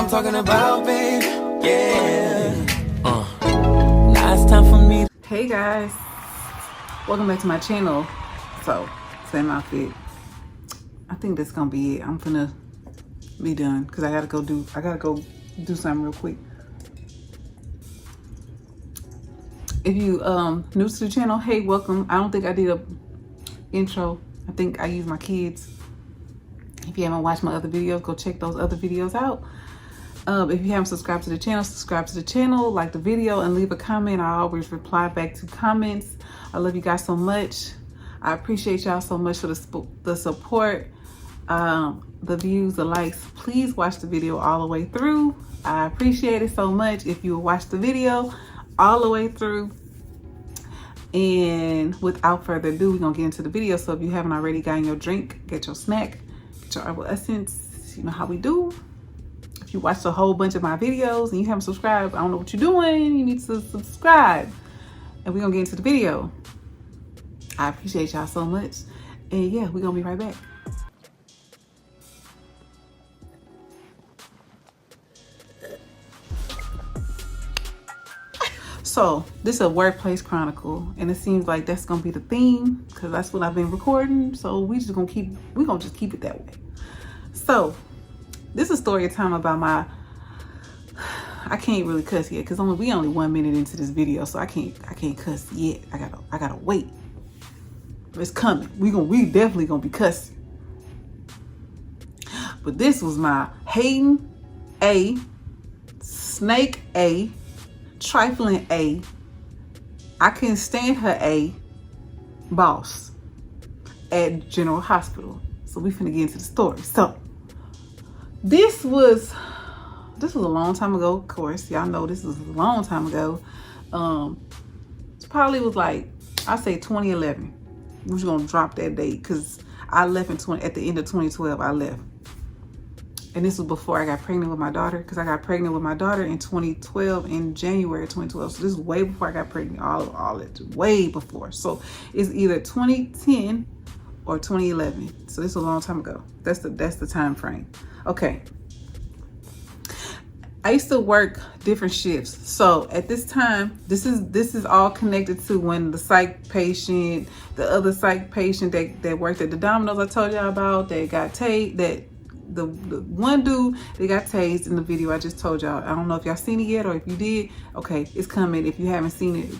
I'm talking about, baby. Yeah. Now it's time for me. Hey guys, welcome back to my channel. So, same outfit. I think that's gonna be it. I'm gonna be done because I gotta go do something real quick. If you new to the channel, hey, welcome. I don't think I did a intro. I think I used my kids. If you haven't watched my other videos, go check those other videos out. If you haven't subscribed to the channel, subscribe to the channel, like the video, and leave a comment. I always reply back to comments. I love you guys so much. I appreciate y'all so much for the support, the views, the likes. Please watch the video all the way through. I appreciate it so much if you watch the video all the way through. And without further ado, we're gonna get into the video. So if you haven't already gotten your drink, get your snack, get your herbal essence. You know how we do. If you watched a whole bunch of my videos and you haven't subscribed, I don't know what you're doing. You need to subscribe. And we're gonna get into the video. I appreciate y'all so much. And yeah, we're gonna be right back. So this is a workplace chronicle, and it seems like that's gonna be the theme because that's what I've been recording. So we're gonna just keep it that way. So this is story time about my, I can't really cuss yet because we only 1 minute into this video, so I can't cuss yet. I gotta wait. It's coming. We definitely gonna be cussing. But this was my hating A, snake A, trifling A, I couldn't stand her A, boss at General Hospital. So we finna get into the story. So this was a long time ago, of course. Y'all know this was a long time ago. It probably was like, I say 2011. We're just gonna drop that date because I left at the end of 2012, I left. And this was before I got pregnant with my daughter, because I got pregnant with my daughter in 2012, in January 2012. So this is way before I got pregnant, all it, way before. So it's either 2010 or 2011. So this is a long time ago. That's the time frame. Okay. I used to work different shifts. So at this time, this is all connected to when the psych patient, the other psych patient that worked at the Domino's I told y'all about, that got tased, the one dude that got tased in the video I just told y'all. I don't know if y'all seen it yet, or if you did, okay, it's coming. If you haven't seen it,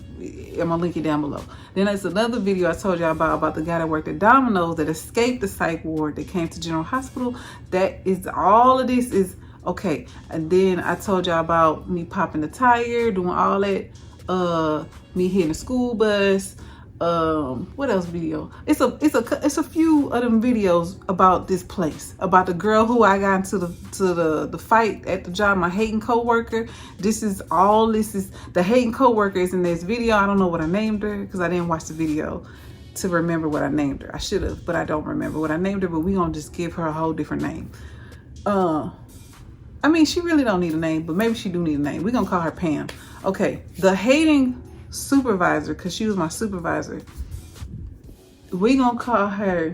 I'm gonna link it down below. Then there's another video I told y'all about the guy that worked at Domino's that escaped the psych ward that came to General Hospital. That is all of this is okay. And then I told y'all about me popping the tire, doing all that, me hitting the school bus. What else video? It's a few of them videos about this place, about the girl who I got into the fight at the job, my hating coworker. This is the hating coworker is in this video. I don't know what I named her because I didn't watch the video to remember what I named her. I should have, but I don't remember what I named her, but we gonna just give her a whole different name. I mean, she really don't need a name, but maybe she do need a name. We're gonna call her Pam. Okay, the hating supervisor, because she was my supervisor, we gonna call her,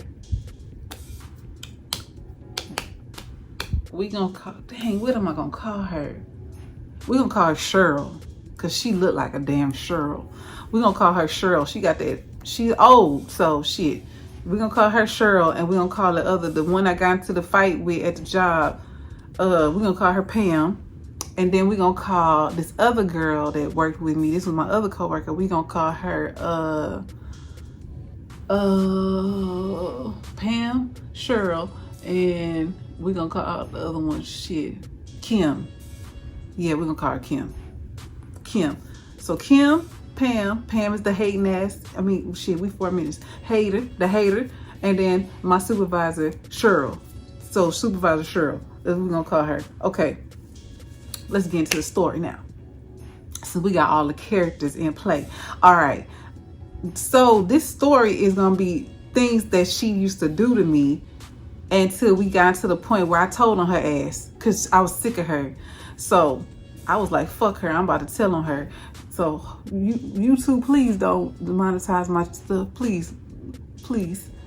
what am I gonna call her? We gonna call her Cheryl, because she looked like a damn Cheryl. We gonna call her Cheryl. She got that, she's old, so shit. We gonna call her Cheryl, and we gonna call the one I got into the fight with at the job, we gonna call her Pam. And then we're gonna call this other girl that worked with me, this was my other coworker, we gonna call her Pam, Cheryl, and we're gonna call the other one Kim. Yeah, we're gonna call her Kim. So Kim, Pam is the hating ass, we 4 minutes. The hater, and then my supervisor, Cheryl. So Supervisor Cheryl, that's what we're gonna call her. Okay. Let's get into the story now. So we got all the characters in play. All right. So this story is going to be things that she used to do to me until we got to the point where I told on her ass because I was sick of her. So I was like, fuck her. I'm about to tell on her. So you two, please don't demonetize my stuff. Please.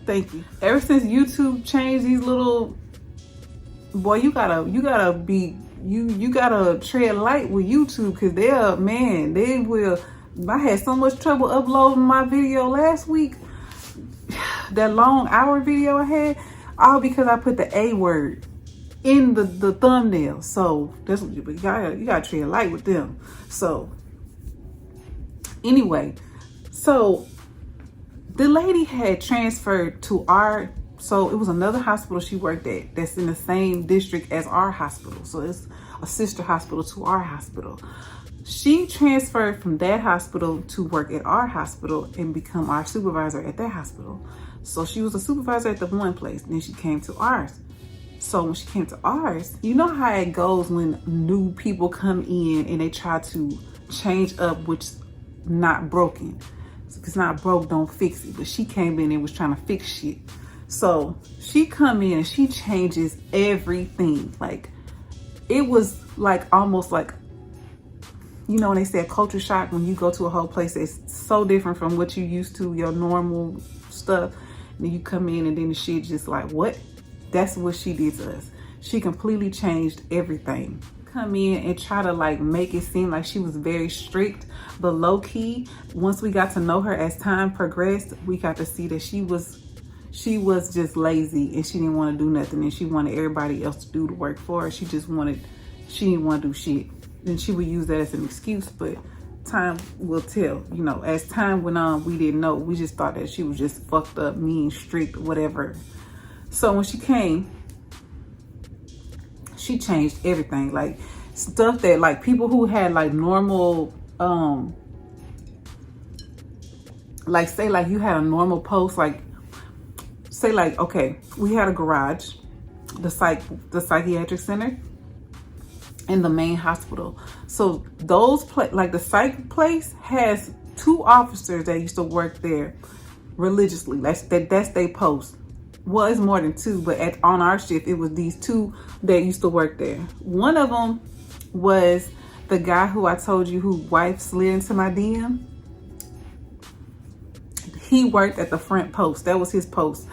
Thank you. Ever since YouTube changed these little, boy, you gotta be you gotta tread light with YouTube, because they will. I had so much trouble uploading my video last week, that long hour video I had, all because I put the A word in the thumbnail. So that's what you gotta tread light with them. So anyway, so the lady had transferred to so it was another hospital she worked at that's in the same district as our hospital. So it's a sister hospital to our hospital. She transferred from that hospital to work at our hospital and become our supervisor at that hospital. So she was a supervisor at the one place, then she came to ours. So when she came to ours, you know how it goes when new people come in and they try to change up what's not broken. If it's not broke, don't fix it. But she came in and was trying to fix shit. So she come in and she changes everything. Like, it was like almost like, you know, when they say a culture shock, when you go to a whole place that's so different from what you used to, your normal stuff, and then you come in and then the shit just like, what? That's what she did to us. She completely changed everything. Come in and try to like make it seem like she was very strict, but low key, once we got to know her as time progressed, we got to see that she was just lazy and she didn't want to do nothing, and she wanted everybody else to do the work for her. She didn't want to do shit. And she would use that as an excuse, but time will tell. You know, as time went on, we didn't know. We just thought that she was just fucked up, mean, strict, whatever. So when she came, she changed everything. Like, stuff that like people who had like normal, like say like you had a normal post, like say like, okay, we had a garage, the psychiatric center, in the main hospital. So those like the psych place has 2 officers that used to work there religiously. That's they post. Well, it's more than 2, but on our shift it was these 2 that used to work there. One of them was the guy who I told you who wife slid into my DM. He worked at the front post. That was his post.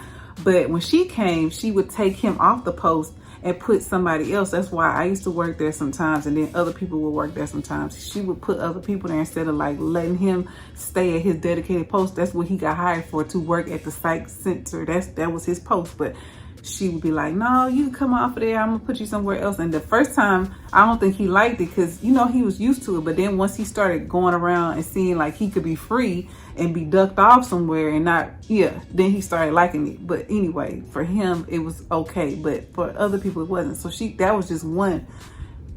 But when she came, she would take him off the post and put somebody else. That's why I used to work there sometimes, and then other people would work there sometimes. She would put other people there instead of like letting him stay at his dedicated post. That's what he got hired for, to work at the psych center. That was his post. But she would be like, no, you can come off of there, I'm gonna put you somewhere else. And the first time, I don't think he liked it, because you know he was used to it. But then once he started going around and seeing like he could be free and be ducked off somewhere and not, then he started liking it. But anyway, for him it was okay, but for other people it wasn't. So that was just one.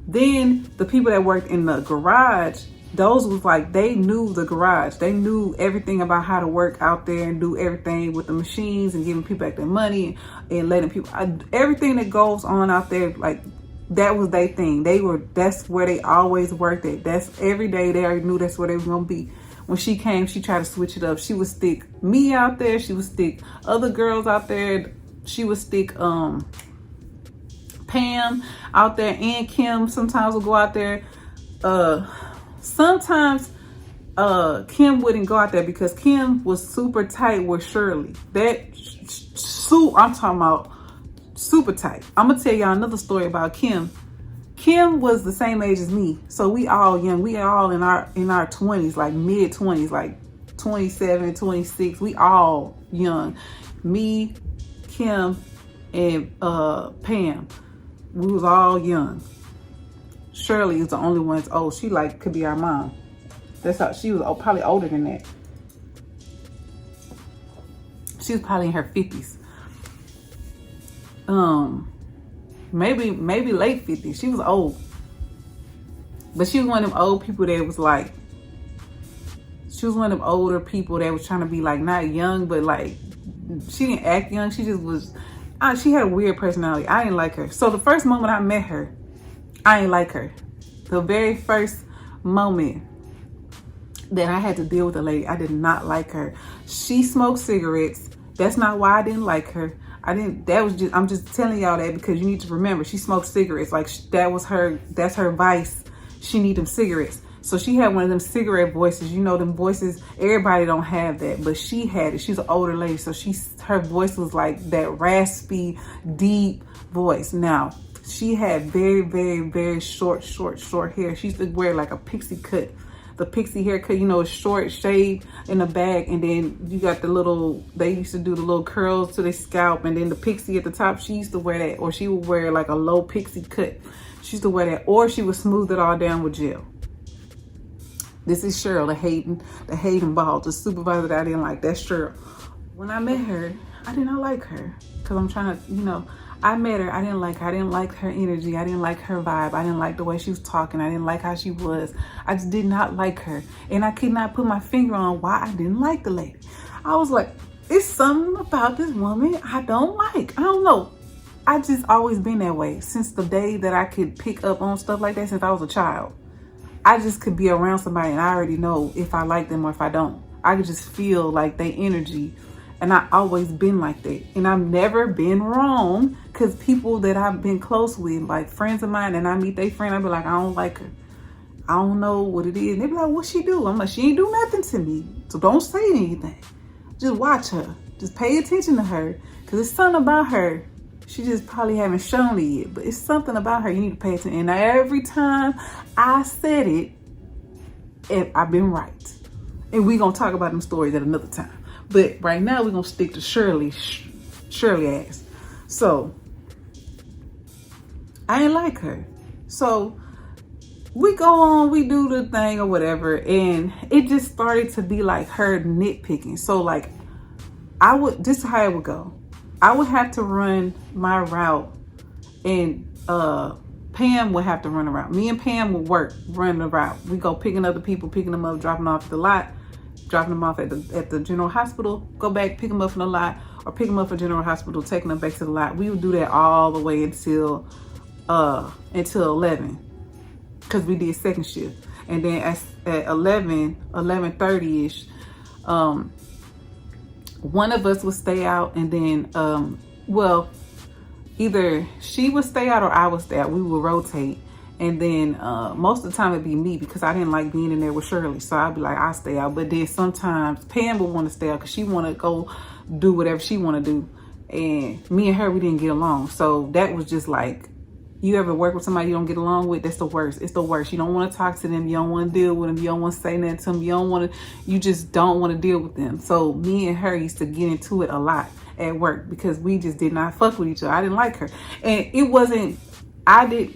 Then the people that worked in the garage, those was like, they knew the garage. They knew everything about how to work out there and do everything with the machines and giving people back their money and letting people, everything that goes on out there, like that was their thing. That's where they always worked at. That's every day. They already knew that's where they were gonna be. When she came, she tried to switch it up. She would stick me out there. She would stick other girls out there. She would stick Pam out there, and Kim sometimes would go out there. Sometimes Kim wouldn't go out there because Kim was super tight with Shirley. I'm talking about super tight. I'm gonna tell y'all another story about Kim. Kim was the same age as me, so we all young. We all in our 20s, like mid 20s, like 27, 26. We all young. Me, Kim, and Pam. We was all young. Shirley is the only one that's old. She like could be our mom. That's how she was, probably older than that. She was probably in her 50s. Maybe late 50s. She was old. But she was one of them old people that was like, she was one of them older people that was trying to be like, not young, but like, she didn't act young. She just was, she had a weird personality. I didn't like her. So the first moment I met her, I didn't like her. The very first moment that I had to deal with a lady, I did not like her. She smoked cigarettes. That's not why I didn't like her. I'm just telling y'all that because you need to remember, she smoked cigarettes. Like that's her vice. She need them cigarettes. So she had one of them cigarette voices. You know, them voices, everybody don't have that, but she had it. She's an older lady. So her voice was like that raspy, deep voice. Now, She had very, very, very short hair. She used to wear like a pixie cut. The pixie haircut, you know, short, shade in the back, and then you got the little, they used to do the little curls to their scalp, and then the pixie at the top. She used to wear that, or she would wear like a low pixie cut. She used to wear that, or she would smooth it all down with gel. This is Cheryl, the Hayden Ball, the supervisor that I didn't like. That's Cheryl. When I met her, I did not like her, because I'm trying to, you know, I met her, I didn't like her. I didn't like her energy. I didn't like her vibe. I didn't like the way she was talking. I didn't like how she was. I just did not like her. And I could not put my finger on why I didn't like the lady. I was like, it's something about this woman I don't like. I don't know. I just always been that way since the day that I could pick up on stuff like that, since I was a child. I just could be around somebody and I already know if I like them or if I don't. I could just feel like their energy. And I always been like that. And I've never been wrong, because people that I've been close with, like friends of mine, and I meet their friend, I be like, I don't like her. I don't know what it is. And they be like, what she do? I'm like, she ain't do nothing to me. So don't say anything. Just watch her. Just pay attention to her. Because it's something about her. She just probably haven't shown it yet. But it's something about her you need to pay attention. And every time I said it, I've been right. And we going to talk about them stories at another time. But right now, we're going to stick to Shirley ass. So, I ain't like her. So, we go on, we do the thing or whatever. And it just started to be like her nitpicking. So, like, this is how it would go. I would have to run my route. And Pam would have to run the route. Me and Pam would run the route. We go picking up the people, picking them up, dropping off at the lot. Dropping them off at the general hospital, go back, pick them up from the lot, or pick them up from general hospital, taking them back to the lot. We would do that all the way until 11, because we did second shift. And then at 11:30ish, one of us would stay out, and then either she would stay out or I would stay out. We would rotate. And then most of the time it'd be me, because I didn't like being in there with Shirley. So I'd be like, I'll stay out. But then sometimes Pam would want to stay out because she want to go do whatever she want to do. And me and her, we didn't get along. So that was just like, you ever work with somebody you don't get along with? That's the worst. It's the worst. You don't want to talk to them. You don't want to deal with them. You don't want to say nothing to them. You just don't want to deal with them. So me and her used to get into it a lot at work, because we just did not fuck with each other. I didn't like her. And it wasn't, I didn't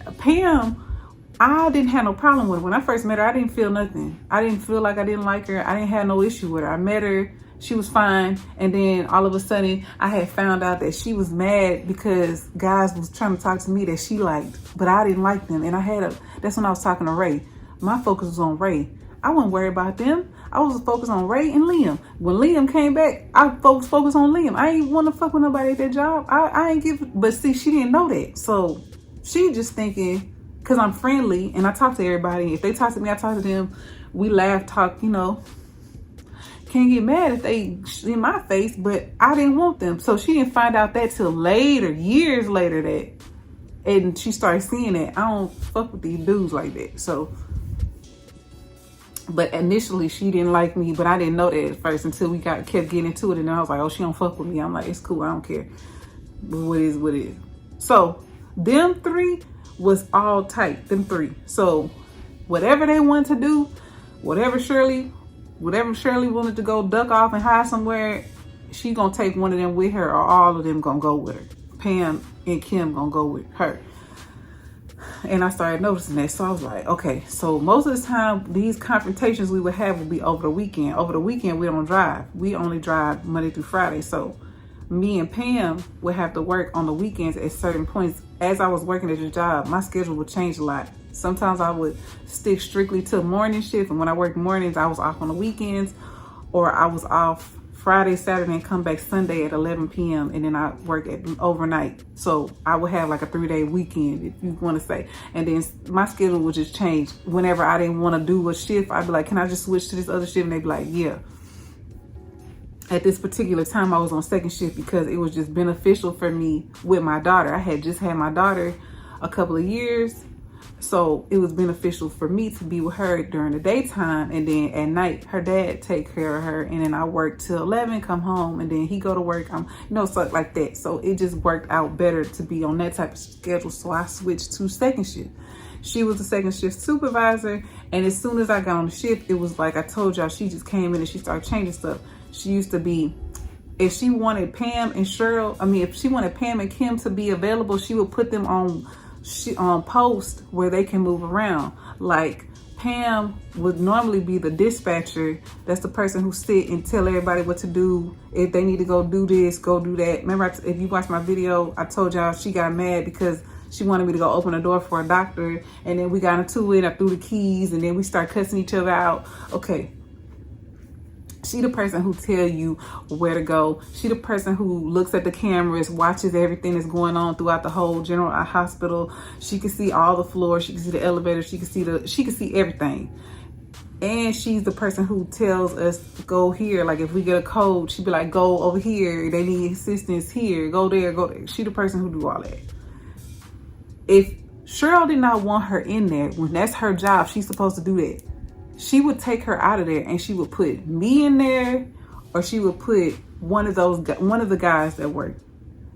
have no problem with her. When I first met her, I didn't feel nothing. I didn't feel like I didn't like her. I didn't have no issue with her. I met her, she was fine. And then all of a sudden, I had found out that she was mad because guys was trying to talk to me that she liked, but I didn't like them. And that's when I was talking to Ray. My focus was on Ray. I wasn't worried about them. I was focused on Ray and Liam. When Liam came back, I focused on Liam. I ain't want to fuck with nobody at that job. I ain't but see, she didn't know that. So she just thinking, because I'm friendly and I talk to everybody. If they talk to me, I talk to them. We laugh, talk, can't get mad if they in my face, but I didn't want them. So she didn't find out that till later, years later, and she started seeing that I don't fuck with these dudes like that. So, but initially she didn't like me, but I didn't know that at first until we kept getting into it. And then I was like, oh, she don't fuck with me. I'm like, it's cool, I don't care. But what is. So them three was all tight, them three. So whatever they wanted to do, whatever Shirley wanted to go duck off and hide somewhere, she gonna take one of them with her, or all of them gonna go with her. Pam and Kim gonna go with her. And I started noticing that. So I was like, okay, so most of the time these confrontations we would have would be over the weekend. Over the weekend we don't drive. We only drive Monday through Friday. So me and Pam would have to work on the weekends at certain points. As I was working at the job, my schedule would change a lot. Sometimes I would stick strictly to morning shift, and when I worked mornings, I was off on the weekends, or I was off Friday, Saturday, and come back Sunday at 11 p.m. and then I work at overnight. So I would have like a 3-day weekend, if you want to say. And then my schedule would just change. Whenever I didn't want to do a shift, I'd be like, can I just switch to this other shift? And they'd be like, yeah. At this particular time, I was on second shift because it was just beneficial for me with my daughter. I had just had my daughter a couple of years. So it was beneficial for me to be with her during the daytime, and then at night her dad take care of her, and then I work till 11, come home, and then he go to work. Stuff like that. So it just worked out better to be on that type of schedule. So I switched to second shift. She was the second shift supervisor, and as soon as I got on the shift, it was like I told y'all, she just came in and she started changing stuff. She used to be, if she wanted Pam and Cheryl, if she wanted Pam and Kim to be available, she would put them on post where they can move around. Like Pam would normally be the dispatcher. That's the person who sit and tell everybody what to do. If they need to go do this, go do that. Remember, if you watched my video, I told y'all she got mad because she wanted me to go open the door for a doctor, and then we got into it. I threw the keys, and then we start cussing each other out. Okay. She the person who tell you where to go. She the person who looks at the cameras, watches everything that's going on throughout the whole general hospital. She can see all the floors. She can see the elevator. She can see everything. And she's the person who tells us go here. Like if we get a code, she'd be like, go over here. They need assistance here. Go there. Go there. She the person who do all that. If Cheryl did not want her in there, when that's her job, she's supposed to do that. She would take her out of there and she would put me in there, or she would put one of the guys that worked.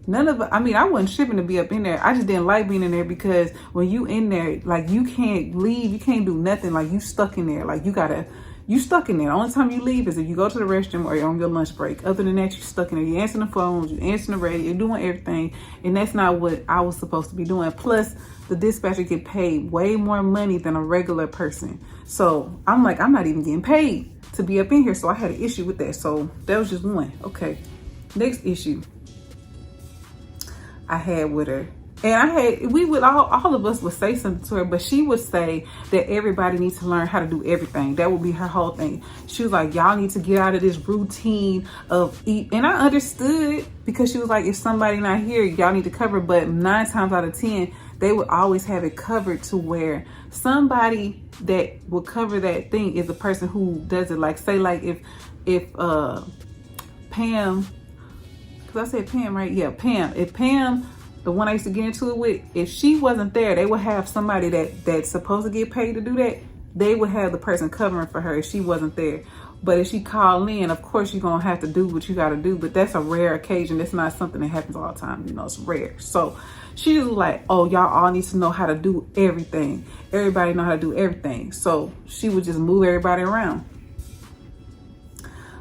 I wasn't tripping to be up in there. I just didn't like being in there because when you in there, like you can't leave, you can't do nothing. Like you stuck in there. Like you stuck in there. The only time you leave is if you go to the restroom or you're on your lunch break. Other than that, you stuck in there. You answering the phones, you answering the radio, you're doing everything. And that's not what I was supposed to be doing. Plus, the dispatcher get paid way more money than a regular person. So I'm like, I'm not even getting paid to be up in here. So I had an issue with that. So that was just one. Okay. Next issue I had with her. And we would all of us would say something to her, but she would say that everybody needs to learn how to do everything. That would be her whole thing. She was like, y'all need to get out of this routine of eat. And I understood, because she was like, if somebody not here, y'all need to cover. But 9 times out of 10, they would always have it covered to where somebody that will cover that thing is the person who does it. Like say like if Pam, because I said Pam, right? Yeah, Pam. If Pam, the one I used to get into it with, if she wasn't there, they would have somebody that's supposed to get paid to do that. They would have the person covering for her if she wasn't there. But if she called in, of course you're going to have to do what you got to do. But that's a rare occasion. That's not something that happens all the time. It's rare. So she was like, oh, y'all all need to know how to do everything. Everybody know how to do everything. So she would just move everybody around.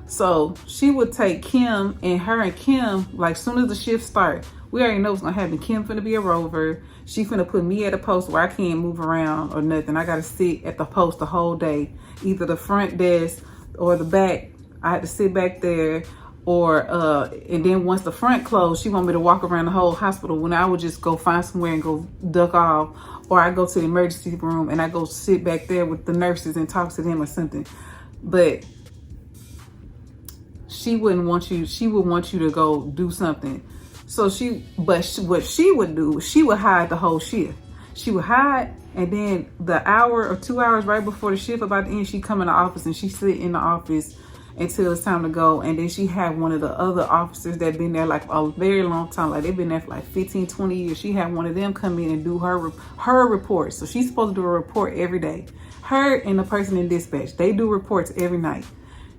So she would take Kim, and her and Kim, like soon as the shift start, we already know what's gonna happen. Kim finna be a rover. She finna put me at a post where I can't move around or nothing. I gotta sit at the post the whole day, either the front desk or the back. I had to sit back there, or and then once the front closed, she want me to walk around the whole hospital, when I would just go find somewhere and go duck off, or I go to the emergency room and I go sit back there with the nurses and talk to them or something. But she wouldn't want you. She would want you to go do something. So what she would do, she would hide the whole shift. She would hide, and then the hour or 2 hours right before the shift about to end, she come in the office and she sit in the office until it's time to go. And then she had one of the other officers that been there like a very long time, like they've been there for like 15, 20 years. She had one of them come in and do her report. So she's supposed to do a report every day. Her and the person in dispatch, they do reports every night.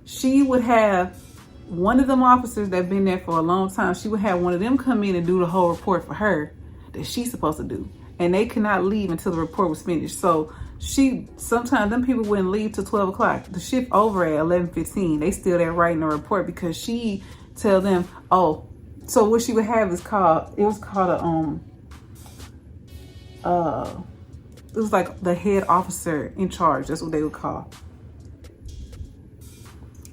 She would have one of them officers that been there for a long time, she would have one of them come in and do the whole report for her that she's supposed to do. And they could not leave until the report was finished. So sometimes them people wouldn't leave till 12 o'clock. The shift over at 11:15. They still there writing a report because she tell them, oh, so what she would have is it was called it was like the head officer in charge. That's what they would call.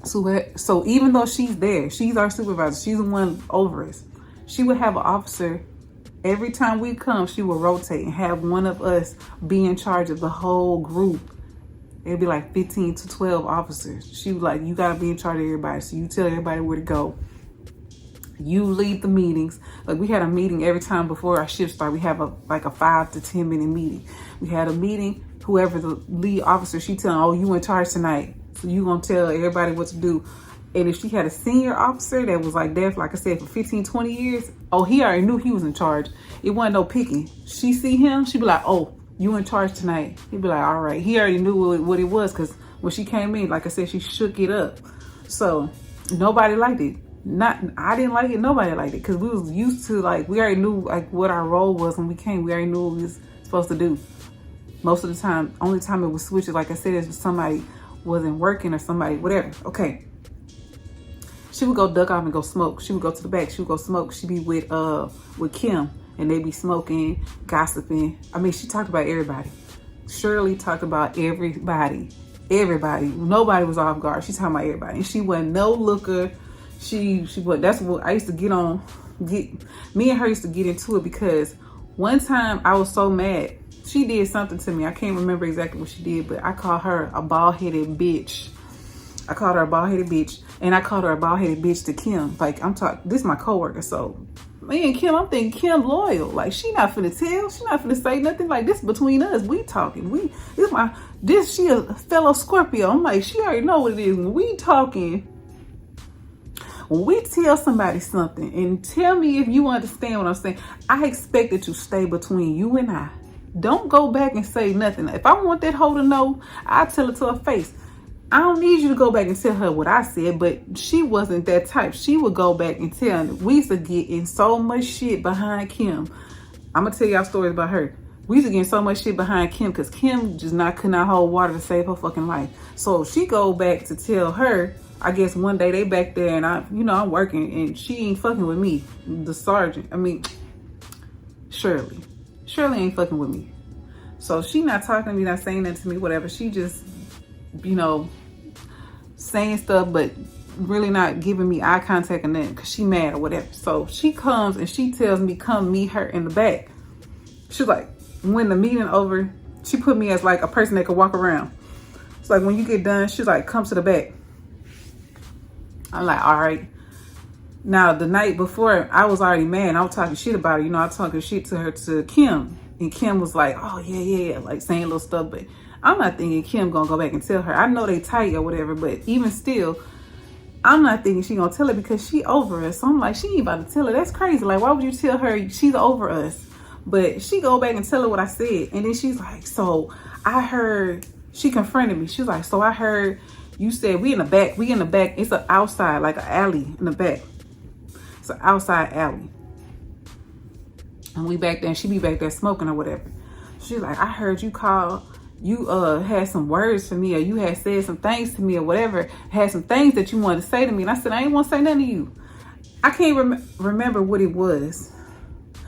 So even though she's there, she's our supervisor, she's the one over us, she would have an officer. Every time we come, she will rotate and have one of us be in charge of the whole group. It'd be like 15 to 12 officers. She was like, you gotta be in charge of everybody. So you tell everybody where to go. You lead the meetings. Like we had a meeting every time before our shift start. We have a 5 to 10 minute meeting. We had a meeting, whoever the lead officer, she telling, oh, you in charge tonight. So you gonna tell everybody what to do. And if she had a senior officer that was like there, like I said, for 15, 20 years, oh, he already knew he was in charge. It wasn't no picking. She see him, she be like, oh, you in charge tonight. He'd be like, all right. He already knew what it was, because when she came in, like I said, she shook it up. So nobody liked it. I didn't like it. Nobody liked it, because we was used to, like, we already knew like what our role was when we came. We already knew what we was supposed to do. Most of the time, only time it was switches, like I said, is if somebody wasn't working or somebody, whatever. Okay. She would go duck off and go smoke. She would go to the back. She would go smoke. She'd be with Kim, and they be smoking, gossiping. I mean, she talked about everybody. Shirley talked about everybody. Everybody. Nobody was off guard. She talking about everybody. And she wasn't no looker. She was. That's what I used to get on. Me and her used to get into it, because one time I was so mad. She did something to me. I can't remember exactly what she did, but I called her a bald-headed bitch. I called her a bald-headed bitch, and I called her a bald-headed bitch to Kim. Like, I'm talking, this is my coworker, so me and Kim, I'm thinking Kim loyal. Like, she not finna tell, she not finna say nothing. Like, this between us, we talking. She a fellow Scorpio. I'm like, she already know what it is. When we talking, when we tell somebody something, and tell me if you understand what I'm saying, I expect it to stay between you and I. Don't go back and say nothing. If I want that hoe to know, I tell it to her face. I don't need you to go back and tell her what I said, but she wasn't that type. She would go back and tell. We used to get in so much shit behind Kim. I'm going to tell y'all stories about her. We used to get in so much shit behind Kim, because Kim just could not hold water to save her fucking life. So she go back to tell her, I guess one day they back there, and I'm working, and she ain't fucking with me. The sergeant, Shirley ain't fucking with me. So she not talking to me, not saying nothing to me, whatever. She just, saying stuff, but really not giving me eye contact and nothing, because she mad or whatever. So she comes and she tells me, come meet her in the back. She's like, when the meeting over, she put me as like a person that could walk around. It's like, when you get done, she's like, come to the back. I'm like, all right. Now, the night before, I was already mad. I was talking shit about her. I was talking shit to her, to Kim. And Kim was like, oh, yeah, like saying little stuff. But I'm not thinking Kim gonna go back and tell her. I know they tight or whatever, but even still, I'm not thinking she gonna tell her, because she over us. So I'm like, she ain't about to tell her. That's crazy. Like, why would you tell her she's over us? But she go back and tell her what I said. And then she's like, so I heard, she confronted me. She's like, so I heard you said we in the back. It's an outside, like an alley in the back. It's an outside alley. And we back there, and she be back there smoking or whatever. She's like, I heard you had some words for me, or you had said some things to me or whatever, had some things that you wanted to say to me. And I said, I ain't want to say nothing to you. I can't remember what it was.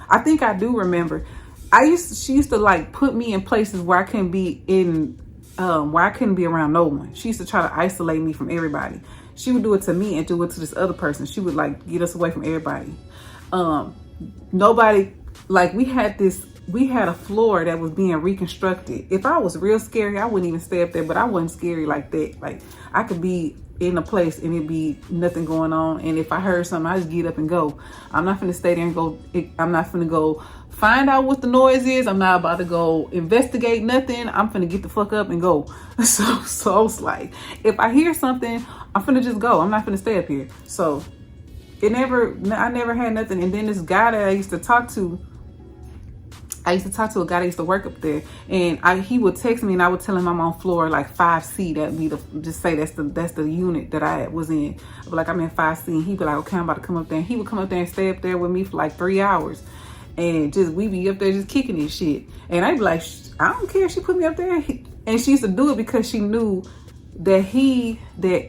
I think I do remember. She used to like put me in places where I couldn't be where I couldn't be around no one. She used to try to isolate me from everybody. She would do it to me and do it to this other person. She would like get us away from everybody. Nobody, like we had a floor that was being reconstructed. If I was real scary, I wouldn't even stay up there, but I wasn't scary like that. Like, I could be in a place and it'd be nothing going on. And if I heard something, I just get up and go. I'm not finna stay there and go. I'm not finna go find out what the noise is. I'm not about to go investigate nothing. I'm finna get the fuck up and go. So it's like, if I hear something, I'm finna just go. I'm not finna stay up here. So I never had nothing. And then this guy that I used to talk to a guy that used to work up there, and he would text me, and I would tell him I'm on floor like 5C. That'd be just say that's the unit that I was in. I'd be like, I'm in 5C, and he'd be like, okay, I'm about to come up there. And he would come up there and stay up there with me for like 3 hours, and we be up there just kicking this shit. And I'd be like, I don't care if she put me up there. And she used to do it because she knew that me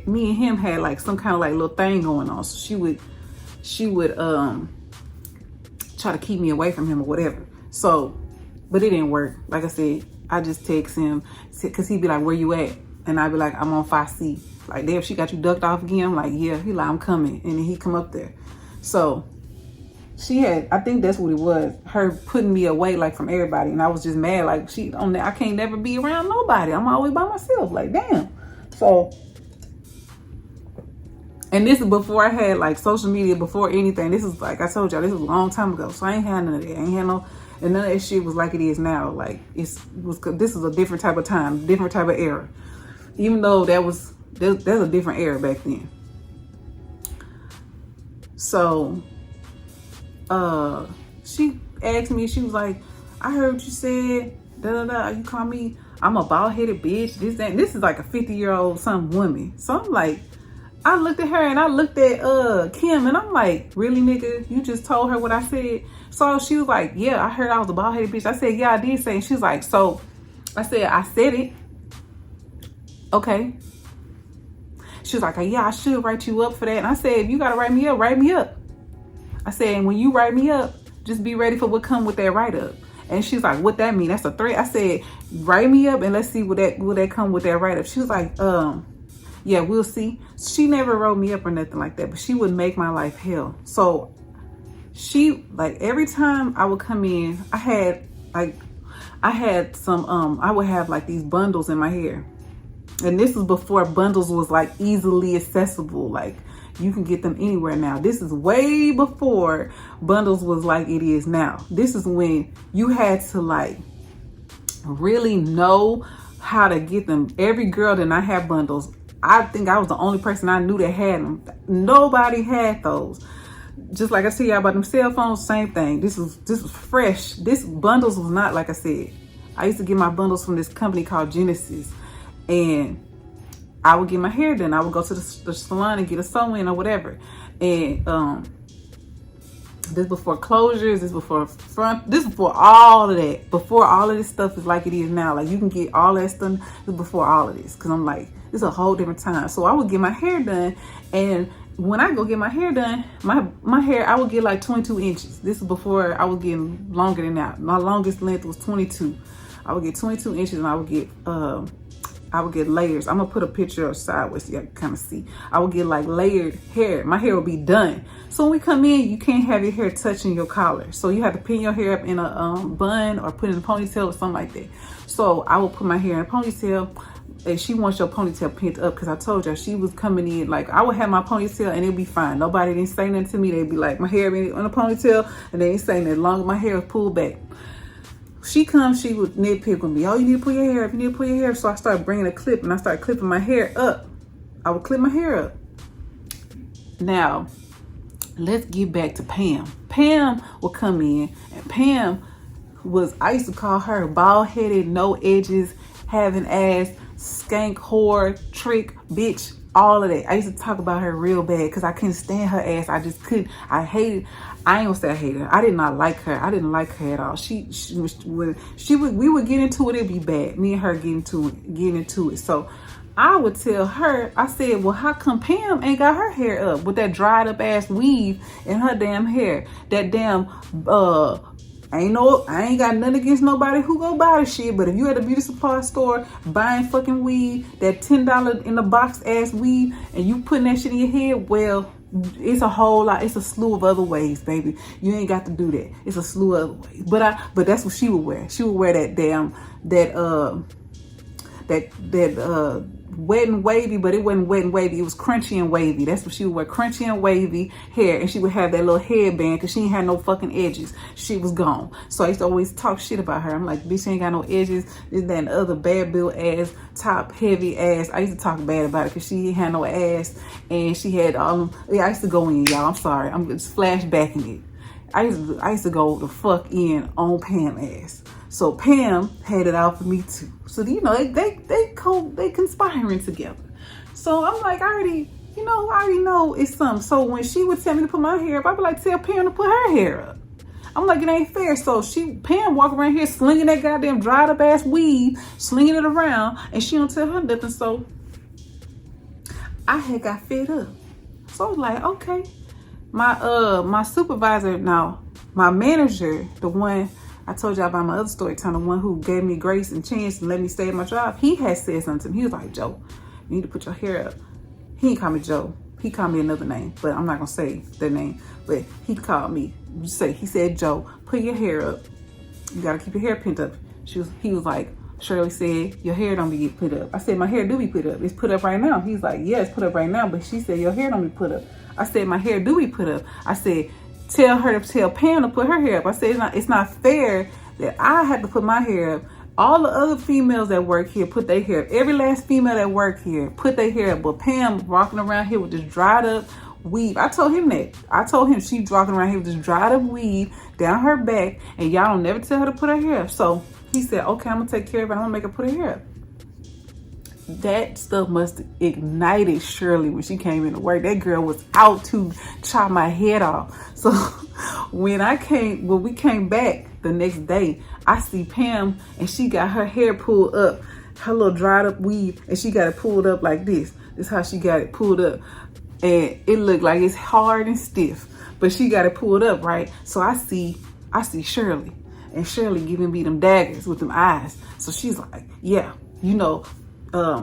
and him had like some kind of like little thing going on. So she would try to keep me away from him or whatever. So, but it didn't work. Like I said, I just text him, because he'd be like, where you at? And I'd be like, I'm on 5C. Like, damn, she got you ducked off again? I'm like, yeah. He like, I'm coming. And then he come up there. So I think that's what it was, her putting me away like from everybody. And I was just mad, like, I can't never be around nobody. I'm always by myself. Like, damn. So, and this is before I had like social media, before anything. This is, like I told y'all, this was a long time ago. So I ain't had none of that. I ain't had no. And none of that shit was like it is now. Like, this is a different type of time, different type of era. Even though there's a different era back then. So, she asked me, she was like, I heard you said You call me, I'm a bald-headed bitch, this, that. And this is like a 50-year-old some woman. So I'm like, I looked at her and I looked at Kim and I'm like, really, nigga? You just told her what I said? So she was like, yeah, I heard I was a bald-headed bitch. I said, yeah, I did say. And she was like, so I said, I said it. Okay. She was like, yeah, I should write you up for that. And I said, if you gotta write me up, write me up. I said, and when you write me up, just be ready for what come with that write-up. And she's like, what that mean? That's a threat? I said, write me up and let's see what that come with that write-up. She was like, yeah, we'll see. She never wrote me up or nothing like that, but she would make my life hell. So she, like, every time I would come in, I had some, I would have like these bundles in my hair. And this was before bundles was like easily accessible. Like, you can get them anywhere now. This is way before bundles was like it is now. This is when you had to like really know how to get them. Every girl did not have bundles. I think I was the only person I knew that had them. Nobody had those. Just like I tell y'all about them cell phones, same thing. This was fresh. This bundles was not, like I said. I used to get my bundles from this company called Genesis. And I would get my hair done. I would go to the salon and get a sew-in or whatever. And this before closures, this before front, this before all of that. Before all of this stuff is like it is now. Like, you can get all that stuff before all of this. Because I'm like, this is a whole different time. So I would get my hair done. And when I go get my hair done, my hair, I would get like 22 inches. This is before I was getting longer than that. My longest length was 22. I would get 22 inches and I would get layers. I'm gonna put a picture of sideways so you can kind of see. I would get like layered hair. My hair would be done. So when we come in, you can't have your hair touching your collar. So you have to pin your hair up in a bun or put in a ponytail or something like that. So I would put my hair in a ponytail. And she wants your ponytail pinned up because I told her she was coming in. Like, I would have my ponytail and it'd be fine. Nobody didn't say nothing to me. They'd be like, my hair be on a ponytail, and they ain't saying that. As long as my hair was pulled back. She comes, she would nitpick with me. Oh, you need to pull your hair up. You need to pull your hair up. So I started bringing a clip and I started clipping my hair up. I would clip my hair up. Now, let's get back to Pam. Pam would come in, and Pam was, I used to call her bald-headed, no edges, having ass, skank, whore, trick, bitch, all of that. I used to talk about her real bad because I couldn't stand her ass. I just couldn't. I hated. I ain't gonna say I hated her. I did not like her. I didn't like her at all. We would get into it. It'd be bad. Me and her getting into it. So I would tell her. I said, well, how come Pam ain't got her hair up with that dried up ass weave in her damn hair? That damn I ain't got nothing against nobody who go buy the shit, but if you at a beauty supply store buying fucking weave, that $10 in the box ass weave, and you putting that shit in your head, well, it's a whole lot. It's a slew of other ways, baby. You ain't got to do that. It's a slew of other ways. But that's what she would wear. She would wear that wet and wavy, but it wasn't wet and wavy. It was crunchy and wavy. That's what she would wear, crunchy and wavy hair. And she would have that little headband because she ain't had no fucking edges. She was gone. So I used to always talk shit about her. I'm like, bitch, she ain't got no edges. This, that, and the other, bad built ass, top heavy ass. I used to talk bad about it because she ain't had no ass. And she had, I used to go in, y'all. I'm sorry. I'm just flashbacking it. I used to go the fuck in on Pam ass. So Pam had it out for me too. So you know they conspiring together. So I'm like, I already know it's something. So when she would tell me to put my hair up, I'd be like, tell Pam to put her hair up. I'm like, it ain't fair. So Pam walk around here slinging that goddamn dried up ass weave, slinging it around, and she don't tell her nothing. So I had got fed up. So I was like, okay. My supervisor, now my manager, the one I told y'all about my other story time, the one who gave me grace and chance and let me stay at my job, he had said something to me. He was like, Joe, you need to put your hair up. He didn't call me Joe. He called me another name, but I'm not gonna say that name. But he called me. He said, Joe, put your hair up. You gotta keep your hair pinned up. He was like, Shirley said, your hair don't be put up. I said, my hair do be put up. It's put up right now. He's like, yeah, it's put up right now. But she said, your hair don't be put up. I said, my hair do be put up. I said, tell Pam to put her hair up. I said, it's not fair that I have to put my hair up. All the other females that work here put their hair up. Every last female that work here put their hair up. But Pam walking around here with this dried up weave. I told him that. I told him she's walking around here with this dried up weave down her back, and y'all don't never tell her to put her hair up. So He said, okay, I'm gonna take care of it. I'm gonna make her put her hair up. That stuff must have ignited Shirley when she came into work. That girl was out to chop my head off. So when we came back the next day, I see Pam and she got her hair pulled up, her little dried up weave, and she got it pulled up like this. This is how she got it pulled up. And it looked like it's hard and stiff, but she got it pulled up, right? So I see Shirley, and Shirley giving me them daggers with them eyes. So she's like, yeah, you know,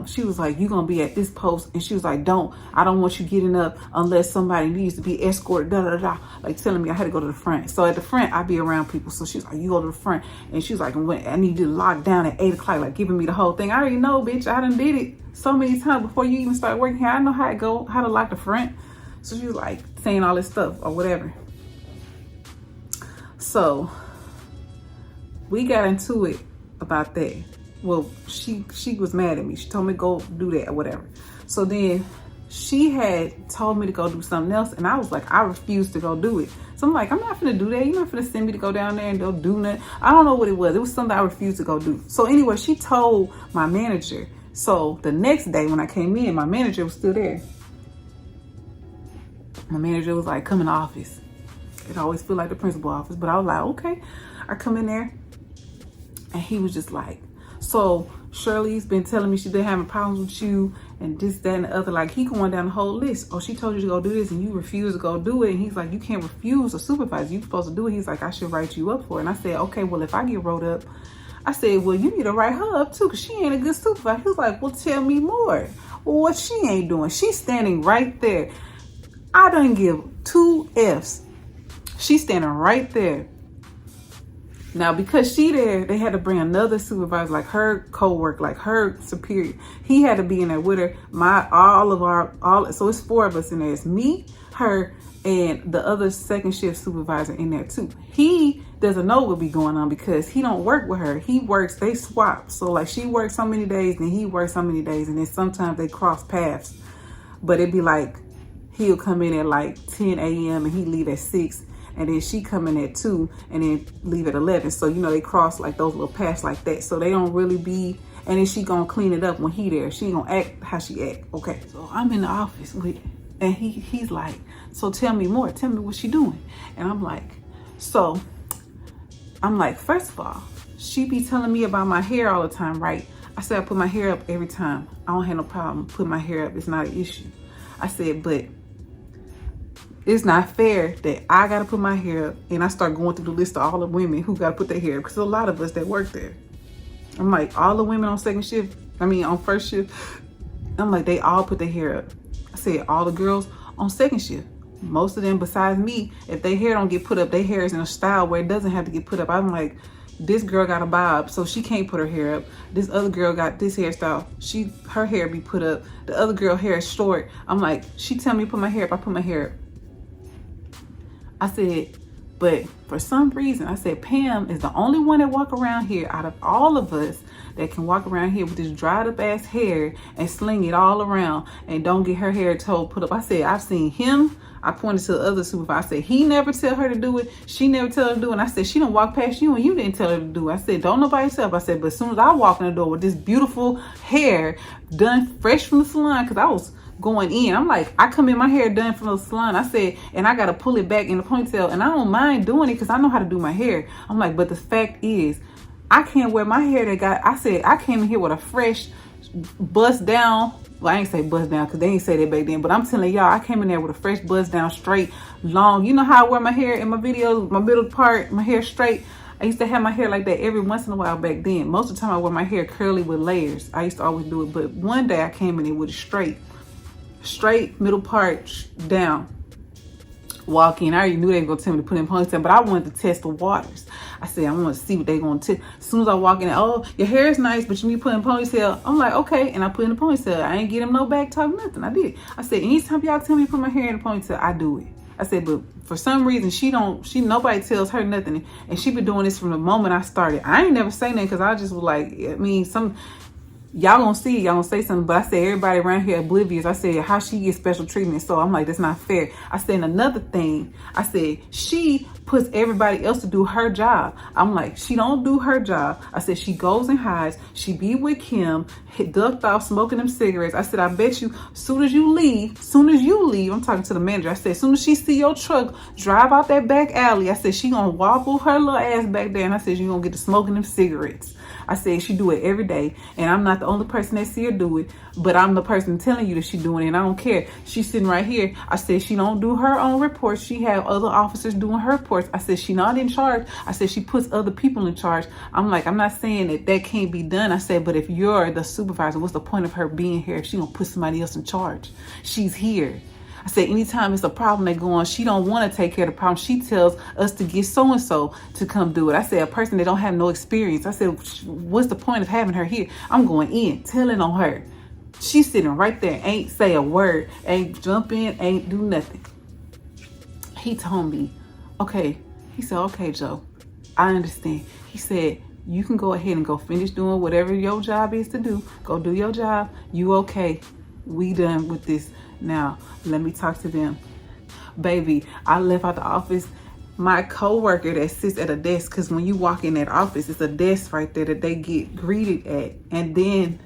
she was like, you gonna be at this post, and she was like, I don't want you getting up unless somebody needs to be escorted, like telling me I had to go to the front. So at the front, I be around people. So she's like, you go to the front, and she's like, I need you to lock down at 8 o'clock, like giving me the whole thing. I already know, bitch, I done did it so many times before you even start working here. I know how to lock the front. So she was like saying all this stuff or whatever. So we got into it about that. Well, she was mad at me. She told me to go do that or whatever. So then she had told me to go do something else, and I was like, I refused to go do it. So I'm like, I'm not gonna do that. You're not gonna send me to go down there and go do nothing. I don't know what it was. It was something I refused to go do. So anyway, she told my manager. So the next day when I came in, my manager was still there. My manager was like, come in the office. It always feel like the principal office, but I was like, okay. I come in there, and he was just like, so Shirley's been telling me she's been having problems with you and this, that, and the other. Like, he going down the whole list. Oh, she told you to go do this and you refuse to go do it. And he's like, you can't refuse a supervisor. You're supposed to do it. He's like, I should write you up for it. And I said, okay, well, if I get wrote up, I said, well, you need to write her up too, because she ain't a good supervisor. He was like, well, tell me more. Well, what she ain't doing? She's standing right there. I done give 2 Fs. She's standing right there. Now, because she there, they had to bring another supervisor, like her co-worker, like her superior. He had to be in there with her. So it's 4 of us in there. It's me, her, and the other second shift supervisor in there too. He doesn't know what be going on because he don't work with her. He works, they swap. So like she works so many days and he works so many days, and then sometimes they cross paths. But it'd be like, he'll come in at like 10 a.m. and he leave at 6. And then she come in at 2 and then leave at 11. So, you know, they cross like those little paths like that. So they don't really be, and then she gonna clean it up when he there. She gonna act how she act. Okay, so I'm in the office with, and he's like, so tell me more. Tell me what she doing. And I'm like, first of all, she be telling me about my hair all the time, right? I said, I put my hair up every time. I don't have no problem putting my hair up. It's not an issue. I said, but it's not fair that I got to put my hair up and I start going through the list of all the women who got to put their hair up, because a lot of us that work there. I'm like, all the women on on first shift, I'm like, they all put their hair up. I said, all the girls on second shift, most of them besides me, if their hair don't get put up, their hair is in a style where it doesn't have to get put up. I'm like, this girl got a bob, so she can't put her hair up. This other girl got this hairstyle, her hair be put up. The other girl hair is short. I'm like, she tell me to put my hair up, I put my hair up. I said, but for some reason, I said, Pam is the only one that walk around here out of all of us that can walk around here with this dried up ass hair and sling it all around and don't get her hair put up. I said, I've seen him. I pointed to the other supervisor. I said, he never tell her to do it. She never tell her to do it. And I said, she done walk past you and you didn't tell her to do it. I said, don't nobody tell her. I said, but as soon as I walk in the door with this beautiful hair done fresh from the salon, because I was going in. I'm like, I come in, my hair done from the salon. I said, and I got to pull it back in the ponytail, and I don't mind doing it because I know how to do my hair. I'm like, but the fact is, I can't wear my hair I said, I came in here with a fresh bust down. Well, I ain't say bust down because they ain't say that back then, but I'm telling y'all, I came in there with a fresh bust down, straight, long. You know how I wear my hair in my videos, my middle part, my hair straight. I used to have my hair like that every once in a while back then. Most of the time I wear my hair curly with layers. I used to always do it, but one day I came in here with it straight middle part down. Walk in. I already knew they were gonna tell me to put in ponytail, but I wanted to test the waters. I said, I want to see what they gonna tell. As soon as I walk in, oh, your hair is nice, but you need to put in ponytail. I'm like, okay, and I put in the ponytail. I ain't get him no back talk, nothing. I did. I said, anytime y'all tell me to put my hair in a ponytail, I do it. I said, but for some reason nobody tells her nothing, and she been doing this from the moment I started. I ain't never say nothing because I just was like, y'all gonna see it, y'all gonna say something, but I said everybody around here oblivious. I said how she gets special treatment, so I'm like, that's not fair. I said another thing, I said she puts everybody else to do her job. I'm like, she don't do her job. I said she goes and hides, she be with Kim, ducked off smoking them cigarettes. I said I bet you soon as you leave, I'm talking to the manager, I said soon as she see your truck drive out that back alley, I said she gonna wobble her little ass back there, and I said you gonna get to smoking them cigarettes. I said she do it every day, and I'm not the only person that see her do it, but I'm the person telling you that she doing it, and I don't care. She's sitting right here. I said she don't do her own reports. She have other officers doing her reports. I said she not in charge. I said she puts other people in charge. I'm like, I'm not saying that can't be done. I said, but if you're the supervisor, what's the point of her being here if she gonna put somebody else in charge? She's here. I said, anytime it's a problem that go on, she don't want to take care of the problem. She tells us to get so-and-so to come do it. I said, a person that don't have no experience. I said, what's the point of having her here? I'm going in, telling on her. She's sitting right there, ain't say a word, ain't jump in, ain't do nothing. He told me, okay. He said, okay, Joe, I understand. He said, you can go ahead and go finish doing whatever your job is to do. Go do your job. You okay. We done with this. Now, let me talk to them. Baby, I left out the office. My coworker that sits at a desk, because when you walk in that office, it's a desk right there that they get greeted at. And then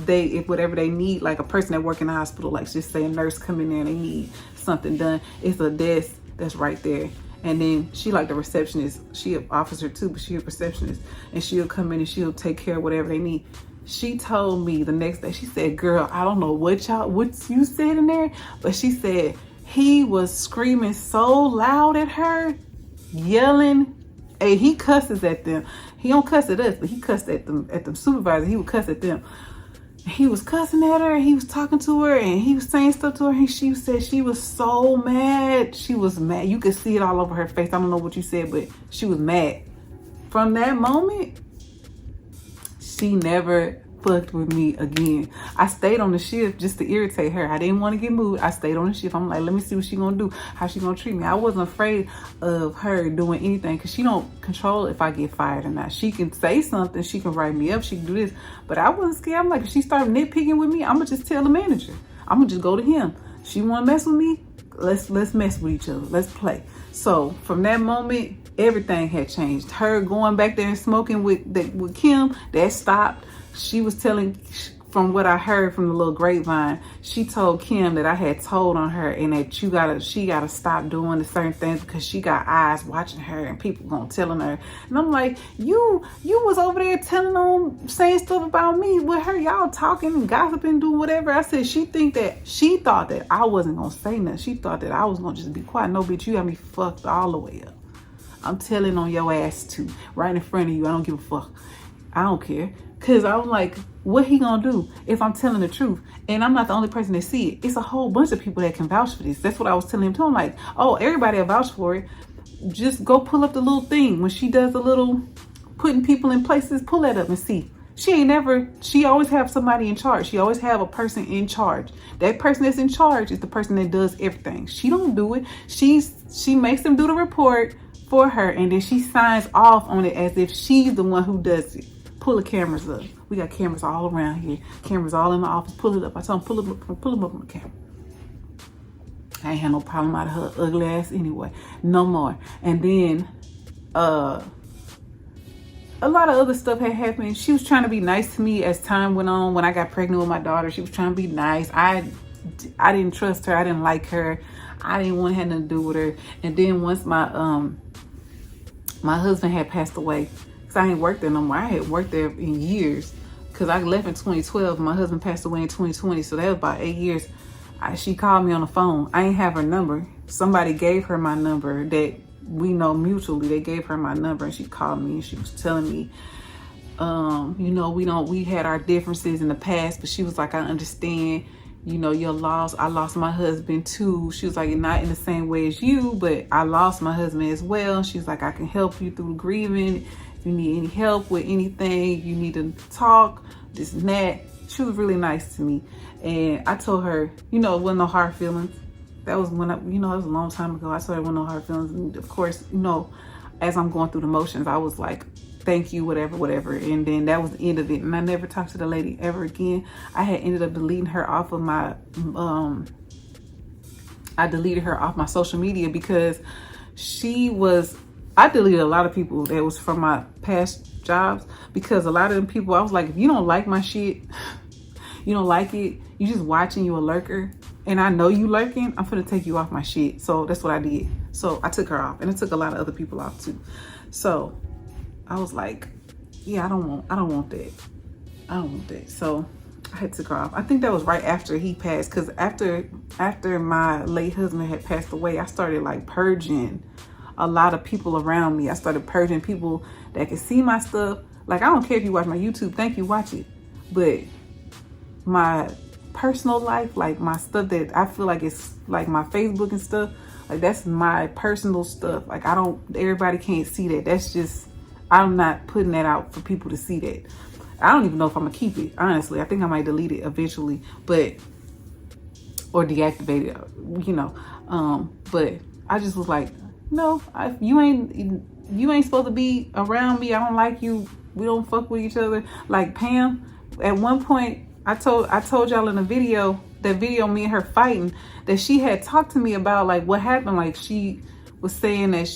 if whatever they need, like a person that work in the hospital, like just say a nurse come in there and they need something done, it's a desk that's right there. And then she like the receptionist. She an officer too, but she a receptionist. And she'll come in and she'll take care of whatever they need. She told me the next day, she said, girl, I don't know what you said in there, but she said he was screaming so loud at her, yelling, and he cusses at them. He don't cuss at us, but he cussed at them supervisor. He would cuss at them. He was cussing at her, and he was talking to her, and he was saying stuff to her, and she said she was so mad. She was mad. You could see it all over her face. I don't know what you said, but she was mad. From that moment, she never fucked with me again. I stayed on the shift just to irritate her. I didn't want to get moved. I stayed on the shift. I'm like, let me see what she gonna do, how she gonna treat me. I wasn't afraid of her doing anything because she don't control if I get fired or not. She can say something, she can write me up, she can do this, but I wasn't scared. I'm like, if she started nitpicking with me, I'm gonna just tell the manager. I'm gonna just go to him. She wanna mess with me, let's mess with each other, let's play. So from that moment, everything had changed. Her going back there and smoking with Kim, that stopped. She was telling, from what I heard from the little grapevine, she told Kim that I had told on her and that she gotta stop doing the certain things because she got eyes watching her and people gonna telling her. And I'm like, you was over there saying stuff about me with her, y'all talking and gossiping, doing whatever. I said, she thought that I wasn't gonna say nothing. She thought that I was gonna just be quiet. No, bitch, you got me fucked all the way up. I'm telling on your ass too, right in front of you. I don't give a fuck. I don't care. Cause I'm like, what he gonna do if I'm telling the truth? And I'm not the only person that see it. It's a whole bunch of people that can vouch for this. That's what I was telling him too. I'm like, oh, everybody will vouch for it. Just go pull up the little thing. When she does the little putting people in places, pull that up and see. She always have somebody in charge. She always have a person in charge. That person that's in charge is the person that does everything. She don't do it. She makes them do the report for her, and then she signs off on it as if she's the one who does it. Pull the cameras up. We got cameras all around here. Cameras all in the office. Pull it up. I told him, pull them up on the camera. I ain't had no problem out of her ugly ass anyway. No more. And then a lot of other stuff had happened. She was trying to be nice to me as time went on. When I got pregnant with my daughter, she was trying to be nice. I didn't trust her. I didn't like her. I didn't want to have nothing to do with her. And then once my husband had passed away, because I ain't worked there no more. I had worked there in years because I left in 2012. And my husband passed away in 2020. So that was about 8 years. She called me on the phone. I ain't have her number. Somebody gave her my number that we know mutually. They gave her my number and she called me and she was telling me, we had our differences in the past, but she was like, I understand, your loss. I lost my husband too. She was like, not in the same way as you, but I lost my husband as well. She was like, I can help you through grieving. If you need any help with anything, you need to talk, this and that. She was really nice to me. And I told her, it wasn't no hard feelings. That was when it was a long time ago. I told her it wasn't no hard feelings. And of course, as I'm going through the motions, I was like thank you, whatever. And then that was the end of it. And I never talked to the lady ever again. I had ended up deleting her off of my, I deleted her off my social media because I deleted a lot of people that was from my past jobs, because a lot of them people, I was like, if you don't like my shit, you don't like it, you just watching, you a lurker, and I know you lurking, I'm gonna take you off my shit. So that's what I did. So I took her off, and it took a lot of other people off too. So I was like, yeah, I don't want that. I don't want that. So I had to take her off. I think that was right after he passed, because after my late husband had passed away, I started like purging a lot of people around me. I started purging people that could see my stuff. Like, I don't care if you watch my YouTube, thank you, watch it. But my personal life, like my stuff that I feel like it's like my Facebook and stuff, like that's my personal stuff. Like everybody can't see that. That's just, I'm not putting that out for people to see that. I don't even know if I'm gonna keep it, honestly. I think I might delete it eventually, or deactivate it, but I just was like, no, you ain't supposed to be around me. I don't like you. We don't fuck with each other. Like Pam, at one point, I told y'all in that video me and her fighting, that she had talked to me about like what happened. Like she was saying that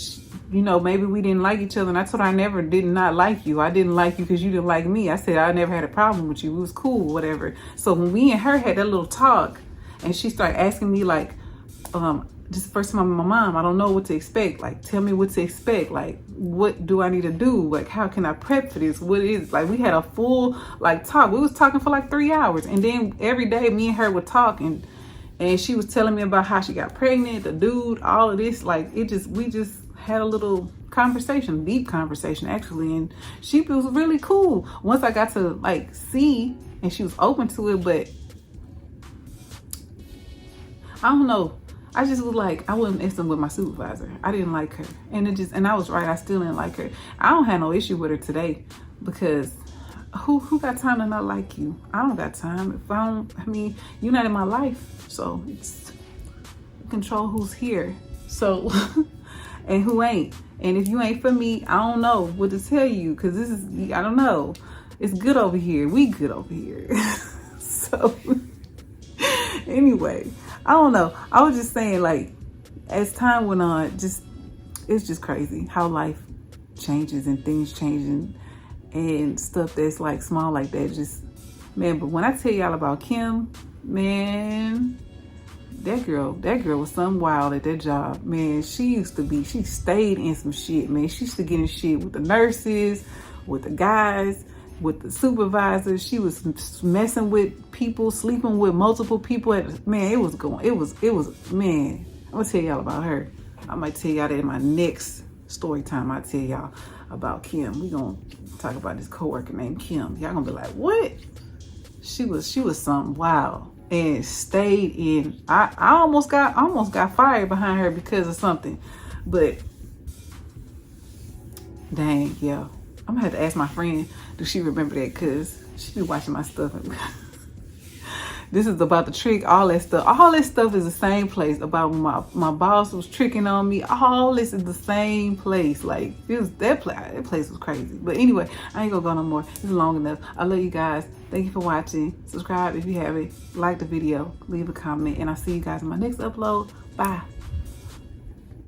maybe we didn't like each other, and I told her I did not like you. I didn't like you because you didn't like me. I said I never had a problem with you. It was cool, whatever. So when we and her had that little talk, and she started asking me like, this is the first time I'm my mom, I don't know what to expect. Like, tell me what to expect. Like, what do I need to do? Like, how can I prep for this? What is, like, we had a full, like, talk. We was talking for like 3 hours. And then every day me and her would talk. And she was telling me about how she got pregnant, the dude, all of this. Like, we just had a little conversation, deep conversation, actually. And she was really cool. Once I got to, like, see, and she was open to it. But I don't know. I just was like, I wasn't messing with my supervisor. I didn't like her. And I was right, I still didn't like her. I don't have no issue with her today, because who got time to not like you? I don't got time. You're not in my life. So it's control who's here. So, and who ain't. And if you ain't for me, I don't know what to tell you, because I don't know. It's good over here. We good over here. So anyway, I don't know. I was just saying, like, as time went on, it's just crazy how life changes and things changing and stuff that's like small like that. Just, man, but when I tell y'all about Kim, man, that girl was something wild at that job. Man, she stayed in some shit, man. She used to get in shit with the nurses, with the guys, with the supervisor. She was messing with people, sleeping with multiple people. Man, it was, man, I'm gonna tell y'all about her. I might tell y'all that in my next story time. I'll tell y'all about Kim. We gonna talk about this coworker named Kim. Y'all gonna be like, what? She was something wild, and stayed in. I almost got fired behind her because of something. But dang, yeah. I'm gonna have to ask my friend, do she remember that? Cause she be watching my stuff. This is about the trick, all that stuff. All this stuff is the same place. About when my boss was tricking on me. All this is the same place. Like, that place was crazy. But anyway, I ain't gonna go no more. It's long enough. I love you guys. Thank you for watching. Subscribe if you haven't. Like the video. Leave a comment. And I'll see you guys in my next upload. Bye.